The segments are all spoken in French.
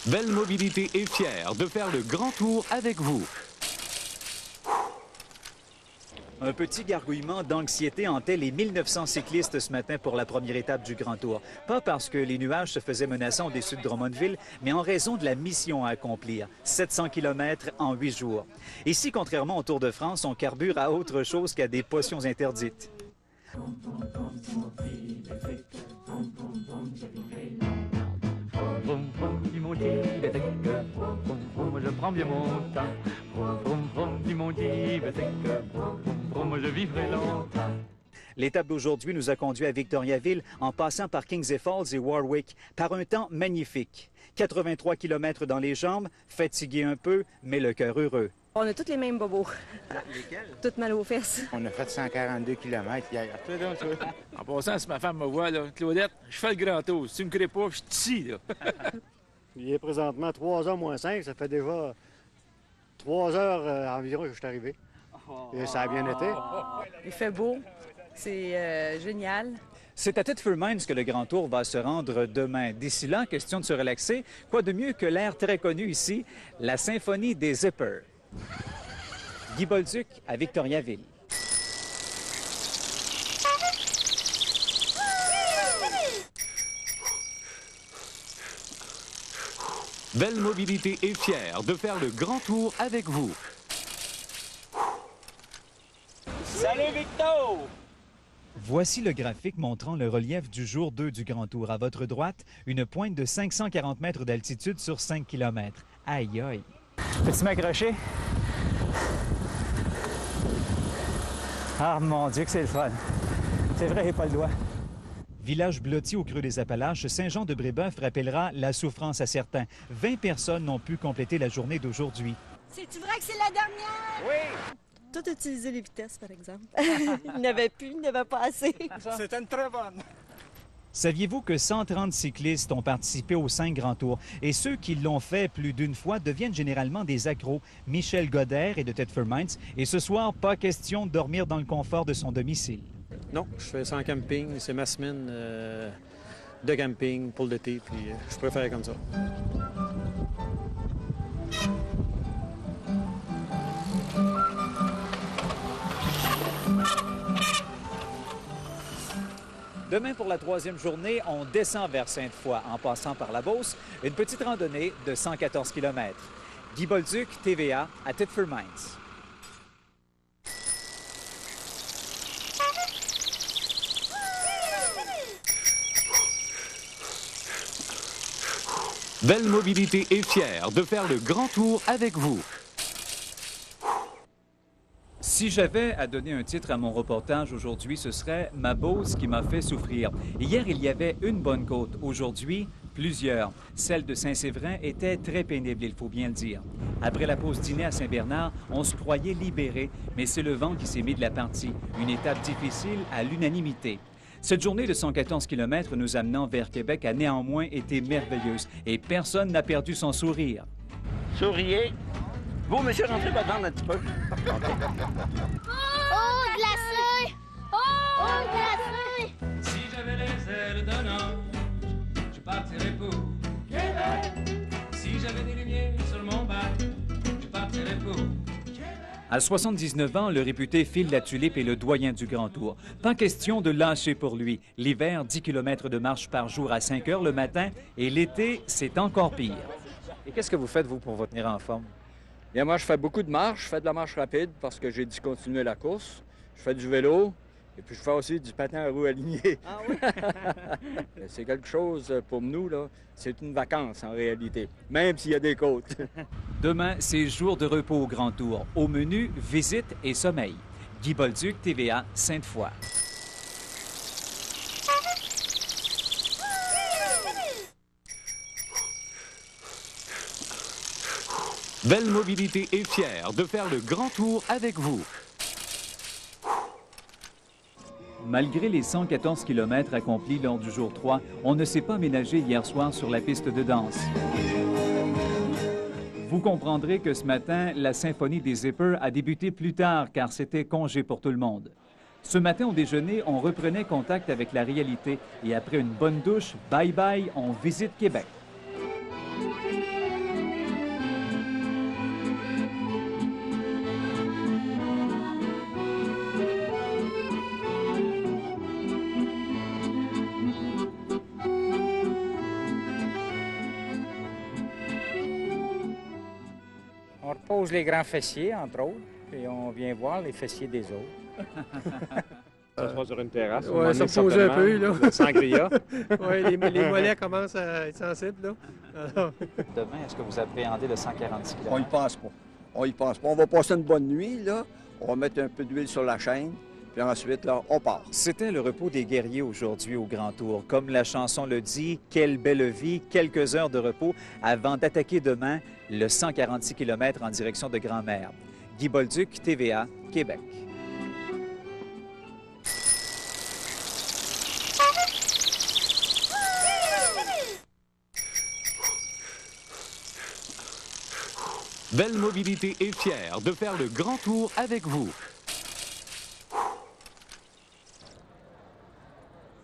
Belle Mobilité est fière de faire le grand tour avec vous. Un petit gargouillement d'anxiété hantait les 1900 cyclistes ce matin pour la première étape du Grand Tour. Pas parce que les nuages se faisaient menaçants au-dessus de Drummondville, mais en raison de la mission à accomplir. 700 km en 8 jours. Ici, contrairement au Tour de France, on carbure à autre chose qu'à des potions interdites. Vroom, vroom, dit mon Tibet, vroom, vroom, je prends bien mon temps. Vroom, vroom, vroom, dit mon Tibet, vroom, vroom, je vivrai longtemps. L'étape d'aujourd'hui nous a conduit à Victoriaville en passant par Kings Falls et Warwick, par un temps magnifique. 83 km dans les jambes, fatigué un peu, mais le cœur heureux. On a tous les mêmes bobos. Lesquels? Toutes mal aux fesses. On a fait 142 km hier. En passant, si ma femme me voit, là, Claudette, je fais le grand tour. Si tu me crées pas, je suis ici, là. Il est présentement 3h moins 5. Ça fait déjà 3 heures environ que je suis arrivé. Et ça a bien été. Il fait beau. C'est génial. C'est à Thetford Mines que le Grand Tour va se rendre demain. D'ici là, question de se relaxer. Quoi de mieux que l'air très connu ici, la symphonie des Zippers. Guy Bolduc à Victoriaville. Belle Mobilité est fière de faire le grand tour avec vous. Salut Victor! Voici le graphique montrant le relief du jour 2 du Grand Tour. À votre droite, une pointe de 540 mètres d'altitude sur 5 km. Aïe aïe! Peux-tu m'accrocher? Ah mon Dieu que c'est le fun! C'est vrai, j'ai pas le doigt. Village blotti au creux des Appalaches, Saint-Jean-de-Brébeuf rappellera la souffrance à certains. 20 personnes n'ont pu compléter la journée d'aujourd'hui. C'est-tu vrai que c'est la dernière? Oui! Tout utiliser les vitesses, par exemple. Il n'y avait plus, il n'y avait pas assez. C'était une très bonne. Saviez-vous que 130 cyclistes ont participé aux 5 grands tours? Et ceux qui l'ont fait plus d'une fois deviennent généralement des accros. Michel Godert est de Thetford Mines. Et ce soir, pas question de dormir dans le confort de son domicile. Non, je fais ça en camping. C'est ma semaine de camping pour l'été. Puis je préfère comme ça. Demain, pour la 3e journée, on descend vers Sainte-Foy en passant par la Beauce. Une petite randonnée de 114 km. Guy Bolduc, TVA, à Thetford Mines. Belle Mobilité est fière de faire le grand tour avec vous. Si j'avais à donner un titre à mon reportage aujourd'hui, ce serait « Ma Beauce qui m'a fait souffrir ». Hier, il y avait une bonne côte. Aujourd'hui, plusieurs. Celle de Saint-Séverin était très pénible, il faut bien le dire. Après la pause dîner à Saint-Bernard, on se croyait libéré, mais c'est le vent qui s'est mis de la partie. Une étape difficile à l'unanimité. Cette journée de 114 km nous amenant vers Québec a néanmoins été merveilleuse et personne n'a perdu son sourire. Souriez. Vous, monsieur, rentrez dedans un petit peu. Oh, glacé! Oh, glacé! Si j'avais les ailes d'un ange, je partirais pour Québec. Si j'avais des lumières sur mon bac, je partirais pour Québec. À 79 ans, le réputé Phil Latulippe est le doyen du Grand Tour. Pas question de lâcher pour lui. L'hiver, 10 km de marche par jour à 5 heures le matin et l'été, c'est encore pire. Et qu'est-ce que vous faites, vous, pour vous tenir en forme? Bien, moi, je fais beaucoup de marche. Je fais de la marche rapide parce que j'ai dû continuer la course. Je fais du vélo et puis je fais aussi du patin à roues alignées. Ah oui? C'est quelque chose pour nous, là. C'est une vacance en réalité, même s'il y a des côtes. Demain, c'est jour de repos au Grand Tour. Au menu, visite et sommeil. Guy Bolduc, TVA, Sainte-Foy. Belle Mobilité est fière de faire le grand tour avec vous. Malgré les 114 km accomplis lors du jour 3, on ne s'est pas ménagé hier soir sur la piste de danse. Vous comprendrez que ce matin, la symphonie des Zippers a débuté plus tard car c'était congé pour tout le monde. Ce matin au déjeuner, on reprenait contact avec la réalité et après une bonne douche, bye-bye, on visite Québec. On pose les grands fessiers, entre autres, et on vient voir les fessiers des autres. Ça se passe sur une terrasse. Oui, ça repose un peu, là. Sangria. Oui, les mollets commencent à être sensibles, là. Alors... Demain, est-ce que vous appréhendez le 146 km? On y pense pas. On y pense pas. On va passer une bonne nuit, là. On va mettre un peu d'huile sur la chaîne, puis ensuite, là, on part. C'était le repos des guerriers aujourd'hui au Grand Tour. Comme la chanson le dit, quelle belle vie, quelques heures de repos avant d'attaquer demain le 146 km en direction de Grand-Mère. Guy Bolduc, TVA, Québec. Belle Mobilité est fière de faire le Grand Tour avec vous.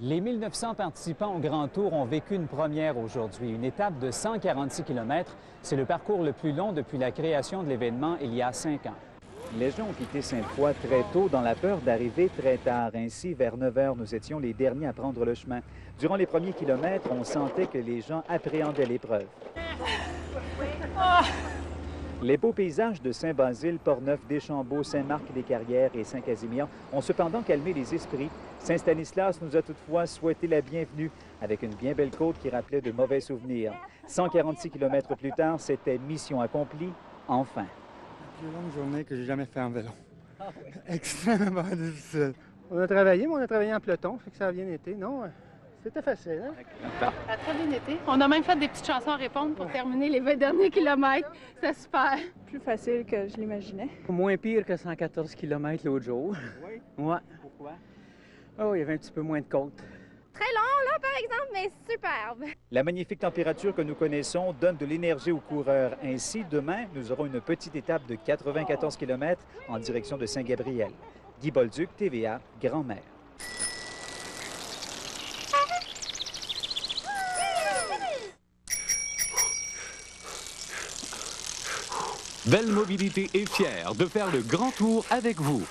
Les 1900 participants au Grand Tour ont vécu une première aujourd'hui. Une étape de 146 km. C'est le parcours le plus long depuis la création de l'événement il y a 5 ans. Les gens ont quitté Sainte-Foy très tôt dans la peur d'arriver très tard. Ainsi, vers 9 h, nous étions les derniers à prendre le chemin. Durant les premiers kilomètres, on sentait que les gens appréhendaient l'épreuve. Les beaux paysages de Saint-Basile, Portneuf, Deschambault, Saint-Marc-des-Carrières et Saint-Casimir ont cependant calmé les esprits. Saint-Stanislas nous a toutefois souhaité la bienvenue avec une bien belle côte qui rappelait de mauvais souvenirs. 146 km plus tard, c'était mission accomplie, enfin. La plus longue journée que j'ai jamais fait en vélo. Ah oui. Extrêmement difficile. On a travaillé, mais on a travaillé en peloton, fait que ça a bien été. Non, c'était facile, hein? Ça a très bien été. On a même fait des petites chansons à répondre pour terminer les 20 derniers kilomètres. C'était super. Plus facile que je l'imaginais. Moins pire que 114 km l'autre jour. Oui? Ouais. Pourquoi? Oh, il y avait un petit peu moins de côte. Très long, là, par exemple, mais superbe. La magnifique température que nous connaissons donne de l'énergie aux coureurs. Ainsi, demain, nous aurons une petite étape de 94 km en direction de Saint-Gabriel. Guy Bolduc, TVA, Grand-Mère. Belle Mobilité est fière de faire le Grand Tour avec vous.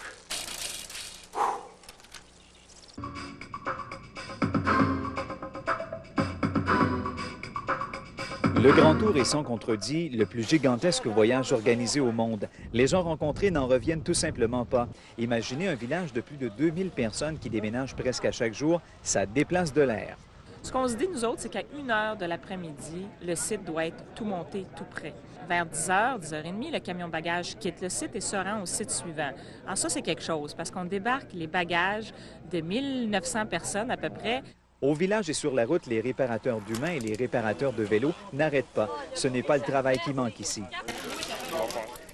Le Grand Tour est sans contredit le plus gigantesque voyage organisé au monde. Les gens rencontrés n'en reviennent tout simplement pas. Imaginez un village de plus de 2000 personnes qui déménagent presque à chaque jour, ça déplace de l'air. Ce qu'on se dit, nous autres, c'est qu'à 1 h de l'après-midi, le site doit être tout monté, tout prêt. Vers 10 h, 10 h 30, le camion bagage quitte le site et se rend au site suivant. Alors ça, c'est quelque chose, parce qu'on débarque les bagages de 1900 personnes à peu près. Au village et sur la route, les réparateurs d'humains et les réparateurs de vélos n'arrêtent pas. Ce n'est pas le travail qui manque ici.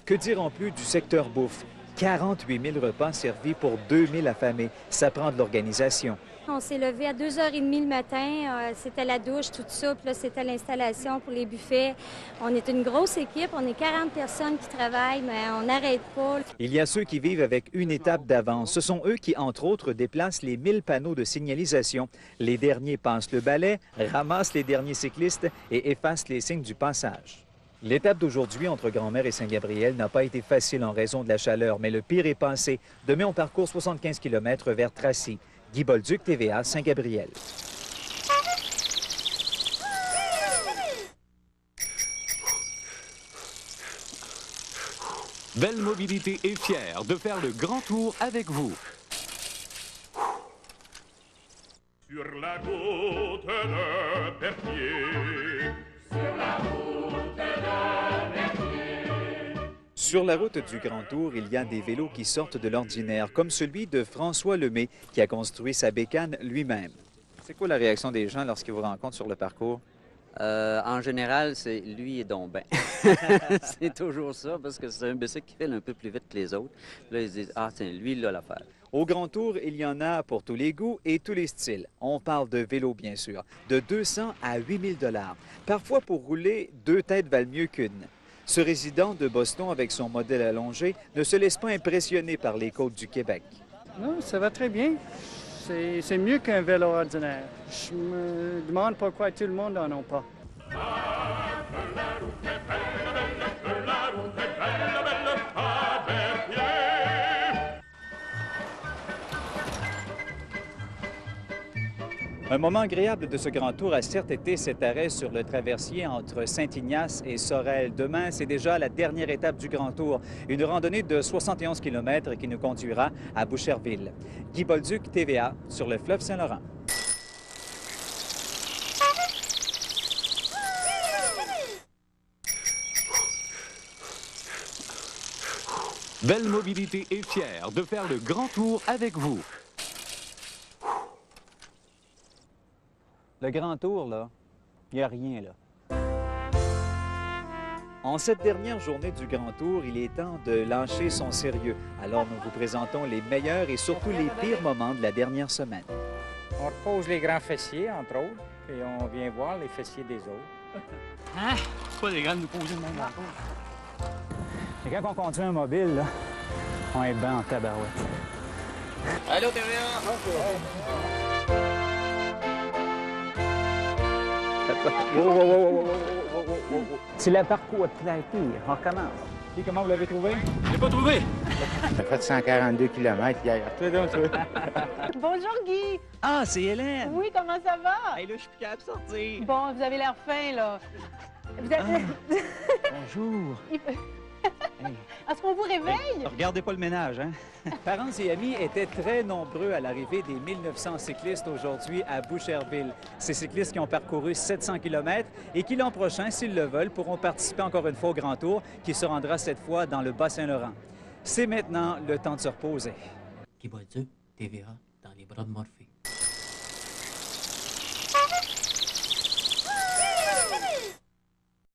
Que dire en plus du secteur bouffe? 48 000 repas servis pour 2000 affamés. Ça prend de l'organisation. On s'est levé à 2 h 30 le matin. C'était la douche, tout ça. Puis là, c'était l'installation pour les buffets. On est une grosse équipe. On est 40 personnes qui travaillent, mais on n'arrête pas. Il y a ceux qui vivent avec une étape d'avance. Ce sont eux qui, entre autres, déplacent les 1000 panneaux de signalisation. Les derniers passent le balai, ramassent les derniers cyclistes et effacent les signes du passage. L'étape d'aujourd'hui entre Grand-Mère et Saint-Gabriel n'a pas été facile en raison de la chaleur, mais le pire est passé. Demain, on parcourt 75 km vers Tracy. Guy Bolduc, TVA, Saint-Gabriel. Belle Mobilité est fière de faire le Grand Tour avec vous. Sur la route de Berthier. Sur la route de Berthier. Sur la route du Grand Tour, il y a des vélos qui sortent de l'ordinaire, comme celui de François Lemay, qui a construit sa bécane lui-même. C'est quoi la réaction des gens lorsqu'ils vous rencontrent sur le parcours? En général, c'est lui et donc ben. C'est toujours ça, parce que c'est un bicycle qui file un peu plus vite que les autres. Là, ils se disent, ah, tiens, lui, il a l'affaire. Au Grand Tour, il y en a pour tous les goûts et tous les styles. On parle de vélo, bien sûr, de 200 à 8 000 $. Parfois, pour rouler, 2 têtes valent mieux qu'une. Ce résident de Boston, avec son modèle allongé, ne se laisse pas impressionner par les côtes du Québec. Non, ça va très bien. C'est mieux qu'un vélo ordinaire. Je me demande pourquoi tout le monde n'en a pas. Un moment agréable de ce grand tour a certes été cet arrêt sur le traversier entre Saint-Ignace et Sorel. Demain, c'est déjà la dernière étape du grand tour, une randonnée de 71 km qui nous conduira à Boucherville. Guy Bolduc, TVA, sur le fleuve Saint-Laurent. Belle Mobilité est fière de faire le grand tour avec vous. Le grand tour, là, il n'y a rien, là. En cette dernière journée du grand tour, il est temps de lâcher son sérieux. Alors, nous vous présentons les meilleurs et surtout les pires moments de la dernière semaine. On repose les grands fessiers, entre autres, et on vient voir les fessiers des autres. Hein? C'est pas légal de nous poser de même encore. Et quand on conduit un mobile, là, on est bien en tabarouette. Allô, TVA! C'est le parcours très pire. On recommence. Et comment vous l'avez trouvé? Je l'ai pas trouvé! On a fait 142 km hier. Bonjour, Guy. Ah, c'est Hélène! Oui, comment ça va? Hey, là, je suis plus capable de sortir. Bon, vous avez l'air fin, là. Vous avez... Bonjour! Est-ce qu'on vous réveille? Regardez pas le ménage, hein? Parents et amis étaient très nombreux à l'arrivée des 1900 cyclistes aujourd'hui à Boucherville. Ces cyclistes qui ont parcouru 700 km et qui l'an prochain, s'ils le veulent, pourront participer encore une fois au Grand Tour qui se rendra cette fois dans le Bas-Saint-Laurent. C'est maintenant le temps de se reposer. Guy Bolduc, TVA, dans les bras de Morphée.